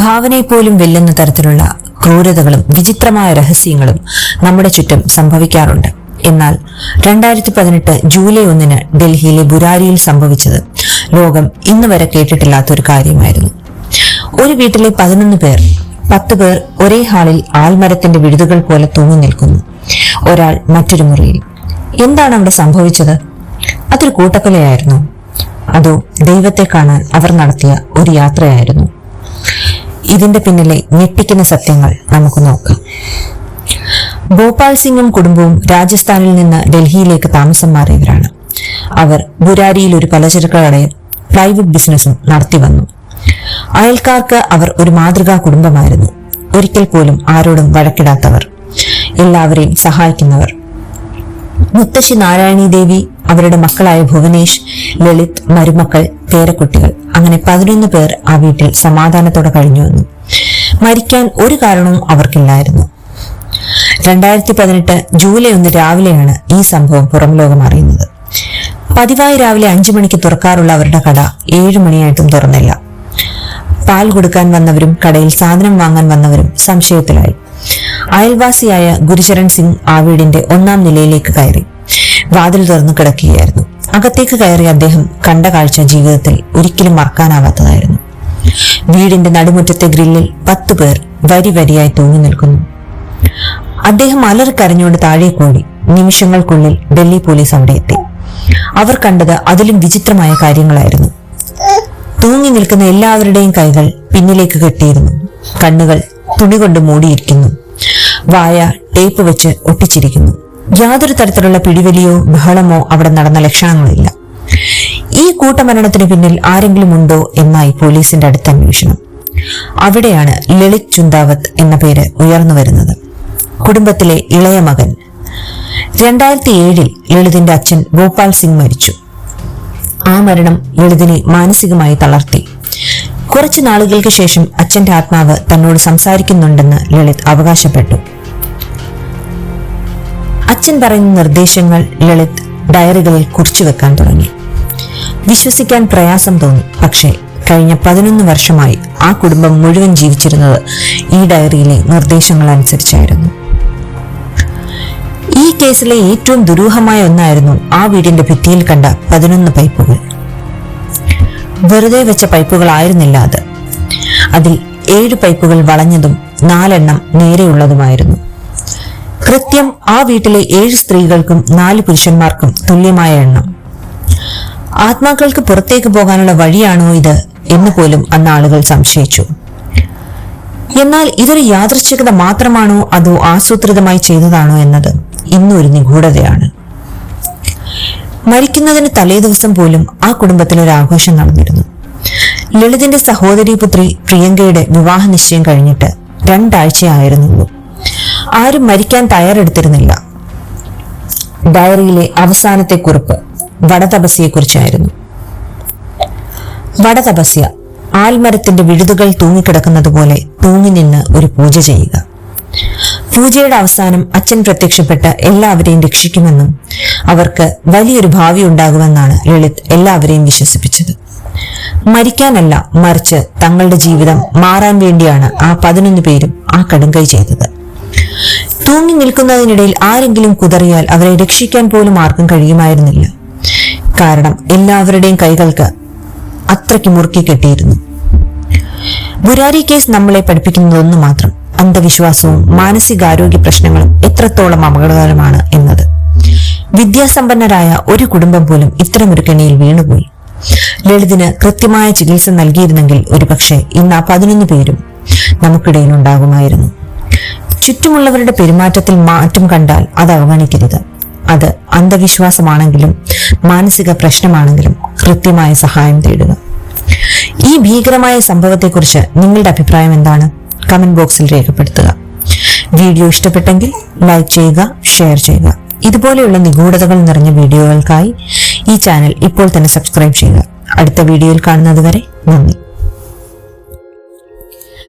ഭാവനയെ പോലും വെല്ലുന്ന തരത്തിലുള്ള ക്രൂരതകളും വിചിത്രമായ രഹസ്യങ്ങളും നമ്മുടെ ചുറ്റും സംഭവിക്കാറുണ്ട്. എന്നാൽ 2018 ജൂലൈ 1 ഡൽഹിയിലെ ബുരാരിയിൽ സംഭവിച്ചത് ലോകം ഇന്ന് വരെ കേട്ടിട്ടില്ലാത്തൊരു കാര്യമായിരുന്നു. ഒരു വീട്ടിലെ 11 പേർ, 10 പേർ ഒരേ ഹാളിൽ ആൽമരത്തിന്റെ വിടുതുകൾ പോലെ തൂങ്ങി നിൽക്കുന്നു. ഒരാൾ മറ്റൊരു മുറിയിൽ. എന്താണ് അവിടെ സംഭവിച്ചത്? അതൊരു കൂട്ടക്കൊലയായിരുന്നു, അതോ ദൈവത്തെ കാണാൻ അവർ നടത്തിയ ഒരു യാത്രയായിരുന്നു? ഇതിന്റെ പിന്നിലെ ഞെട്ടിക്കുന്ന സത്യങ്ങൾ നമുക്ക് നോക്കാം. ഭോപ്പാൽ സിംഗും കുടുംബവും രാജസ്ഥാനിൽ നിന്ന് ഡൽഹിയിലേക്ക് താമസം മാറിയവരാണ്. അവർ ബുരാരിയിൽ ഒരു പലചരക്ക് കടയിൽ പ്ലൈവുഡ് ബിസിനസ്സും നടത്തി വന്നു. അയൽക്കാർക്ക് അവർ ഒരു മാതൃകാ കുടുംബമായിരുന്നു. ഒരിക്കൽ പോലും ആരോടും വഴക്കിടാത്തവർ, എല്ലാവരെയും സഹായിക്കുന്നവർ. മുത്തശ്ശി നാരായണി ദേവി, അവരുടെ മക്കളായ ഭുവനേഷ്, ലളിത്, മരുമക്കൾ, പേരക്കുട്ടികൾ, അങ്ങനെ 11 പേർ ആ വീട്ടിൽ സമാധാനത്തോടെ കഴിഞ്ഞു വന്നു. മരിക്കാൻ ഒരു കാരണവും അവർക്കില്ലായിരുന്നു. 2018 ജൂലൈ 1 രാവിലെയാണ് ഈ സംഭവം പുറം ലോകം അറിയുന്നത്. പതിവായി രാവിലെ 5 മണിക്ക് തുറക്കാറുള്ള അവരുടെ കട 7 മണിയായിട്ടും തുറന്നില്ല. പാൽ കൊടുക്കാൻ വന്നവരും കടയിൽ സാധനം വാങ്ങാൻ വന്നവരും സംശയത്തിലായി. അയൽവാസിയായ ഗുരുചരൺ സിംഗ് ആ വീടിന്റെ 1ാം നിലയിലേക്ക് കയറി. വാതിൽ തുറന്നു കിടക്കുകയായിരുന്നു. അകത്തേക്ക് കയറി അദ്ദേഹം കണ്ട കാഴ്ച ജീവിതത്തിൽ ഒരിക്കലും മറക്കാനാവാത്തതായിരുന്നു. വീടിന്റെ നടുമുറ്റത്തെ ഗ്രില്ലിൽ 10 പേർ വരി വരിയായി തൂങ്ങി നിൽക്കുന്നു. അദ്ദേഹം അലറിക്കരഞ്ഞുകൊണ്ട് താഴേക്ക് ഓടി. നിമിഷങ്ങൾക്കുള്ളിൽ ഡൽഹി പോലീസ് അവിടെ എത്തി. അവർ കണ്ടത് അതിലും വിചിത്രമായ കാര്യങ്ങളായിരുന്നു. തൂങ്ങി നിൽക്കുന്ന എല്ലാവരുടെയും കൈകൾ പിന്നിലേക്ക് കെട്ടിയിരുന്നു. കണ്ണുകൾ തുണി കൊണ്ട് മൂടിയിരിക്കുന്നു. വായ ടേപ്പ് വെച്ച് ഒട്ടിച്ചിരിക്കുന്നു. യാതൊരു തരത്തിലുള്ള പിടിവലിയോ ബഹളമോ അവിടെ നടന്ന ലക്ഷണങ്ങളില്ല. ഈ കൂട്ടമരണത്തിന് പിന്നിൽ ആരെങ്കിലും ഉണ്ടോ എന്നായി പോലീസിന്റെ അടുത്ത അന്വേഷണം. അവിടെയാണ് ലളിത് ചുന്താവത്ത് എന്ന പേര് ഉയർന്നു വരുന്നത്. കുടുംബത്തിലെ ഇളയ മകൻ. 2007 ലളിതിന്റെ അച്ഛൻ ഭോപ്പാൽ സിംഗ് മരിച്ചു. ആ മരണം ലളിതിനെ മാനസികമായി തളർത്തി. കുറച്ചു നാളുകൾക്ക് ശേഷം അച്ഛന്റെ ആത്മാവ് തന്നോട് സംസാരിക്കുന്നുണ്ടെന്ന് ലളിത് അവകാശപ്പെട്ടു. അച്ഛൻ പറയുന്ന നിർദ്ദേശങ്ങൾ ലളിത് ഡയറികളിൽ കുറിച്ചു വെക്കാൻ തുടങ്ങി. വിശ്വസിക്കാൻ പ്രയാസം തോന്നി. പക്ഷേ കഴിഞ്ഞ 11 വർഷമായി ആ കുടുംബം മുഴുവൻ ജീവിച്ചിരുന്നത് ഈ ഡയറിയിലെ നിർദ്ദേശങ്ങൾ അനുസരിച്ചായിരുന്നു. ഈ കേസിലെ ഏറ്റവും ദുരൂഹമായ ഒന്നായിരുന്നു ആ വീടിന്റെ ഭിത്തിയിൽ കണ്ട 11 പൈപ്പുകൾ. വെറുതെ വെച്ച പൈപ്പുകളായിരുന്നില്ല അത്. അതിൽ 7 പൈപ്പുകൾ വളഞ്ഞതും 4 നേരെയുള്ളതുമായിരുന്നു. കൃത്യം ആ വീട്ടിലെ 7 സ്ത്രീകൾക്കും 4 പുരുഷന്മാർക്കും തുല്യമായ എണ്ണം. ആത്മാക്കൾക്ക് പുറത്തേക്ക് പോകാനുള്ള വഴിയാണോ ഇത് എന്ന് പോലും അന്ന് ആളുകൾ സംശയിച്ചു. എന്നാൽ ഇതൊരു യാദൃച്ഛികത മാത്രമാണോ അതോ ആസൂത്രിതമായി ചെയ്തതാണോ എന്നത് ഇന്നൊരു നിഗൂഢതയാണ്. മരിക്കുന്നതിന് തലേദിവസം പോലും ആ കുടുംബത്തിൽ ഒരു ആഘോഷം നടന്നിരുന്നു. ലളിതിന്റെ സഹോദരി പുത്രി പ്രിയങ്കയുടെ വിവാഹ നിശ്ചയം കഴിഞ്ഞിട്ട് 2 ആഴ്ചയായിരുന്നുള്ളൂ. ആരും മരിക്കാൻ തയ്യാറെടുത്തിരുന്നില്ല. ഡയറിയിലെ അവസാനത്തെ കുറിപ്പ് വടതപസ്യയെക്കുറിച്ചായിരുന്നു. വടതപസ്യ, ആൽമരത്തിന്റെ വിടുതുകൾ തൂങ്ങിക്കിടക്കുന്നത് പോലെ തൂങ്ങി നിന്ന് ഒരു പൂജ ചെയ്യുക. പൂജയുടെ അവസാനം അച്ഛൻ പ്രത്യക്ഷപ്പെട്ട് എല്ലാവരെയും രക്ഷിക്കുമെന്നും അവർക്ക് വലിയൊരു ഭാവി ഉണ്ടാകുമെന്നാണ് ലളിത് എല്ലാവരെയും വിശ്വസിപ്പിച്ചത്. മരിക്കാനല്ല, മറിച്ച് തങ്ങളുടെ ജീവിതം മാറാൻ വേണ്ടിയാണ് ആ 11 പേരും ആ കടുങ്കൈ ചെയ്തത്. തൂങ്ങി നിൽക്കുന്നതിനിടയിൽ ആരെങ്കിലും കുതറിയാൽ അവരെ രക്ഷിക്കാൻ പോലും ആർക്കും കഴിയുമായിരുന്നില്ല. കാരണം എല്ലാവരുടെയും കൈകൾക്ക് അത്രയ്ക്ക് മുറുക്കി കെട്ടിയിരുന്നു. ബുരാരി കേസ് നമ്മളെ പഠിപ്പിക്കുന്നതൊന്നു മാത്രം: അന്ധവിശ്വാസവും മാനസികാരോഗ്യ പ്രശ്നങ്ങളും എത്രത്തോളം അപകടകരമാണ് എന്നത്. വിദ്യാസമ്പന്നരായ ഒരു കുടുംബം പോലും ഇത്തരമൊരു കെണിയിൽ വീണുപോയി. ലളിതിന് കൃത്യമായ ചികിത്സ നൽകിയിരുന്നെങ്കിൽ ഒരുപക്ഷെ ഇന്ന് ആ 11 പേരും നമുക്കിടയിൽ ഉണ്ടാകുമായിരുന്നു. ചുറ്റുമുള്ളവരുടെ പെരുമാറ്റത്തിൽ മാറ്റം കണ്ടാൽ അത് അവഗണിക്കരുത്. അത് അന്ധവിശ്വാസമാണെങ്കിലും മാനസിക പ്രശ്നമാണെങ്കിലും കൃത്യമായ സഹായം തേടുക. ഈ ഭീകരമായ സംഭവത്തെക്കുറിച്ച് നിങ്ങളുടെ അഭിപ്രായം എന്താണ്? കമന്റ് ബോക്സിൽ രേഖപ്പെടുത്തുക. വീഡിയോ ഇഷ്ടപ്പെട്ടെങ്കിൽ ലൈക്ക് ചെയ്യുക, ഷെയർ ചെയ്യുക. ഇതുപോലെയുള്ള നിഗൂഢതകൾ നിറഞ്ഞ വീഡിയോകൾക്കായി ഈ ചാനൽ ഇപ്പോൾ തന്നെ സബ്സ്ക്രൈബ് ചെയ്യുക. അടുത്ത വീഡിയോയിൽ കാണുന്നത് വരെ നന്ദി.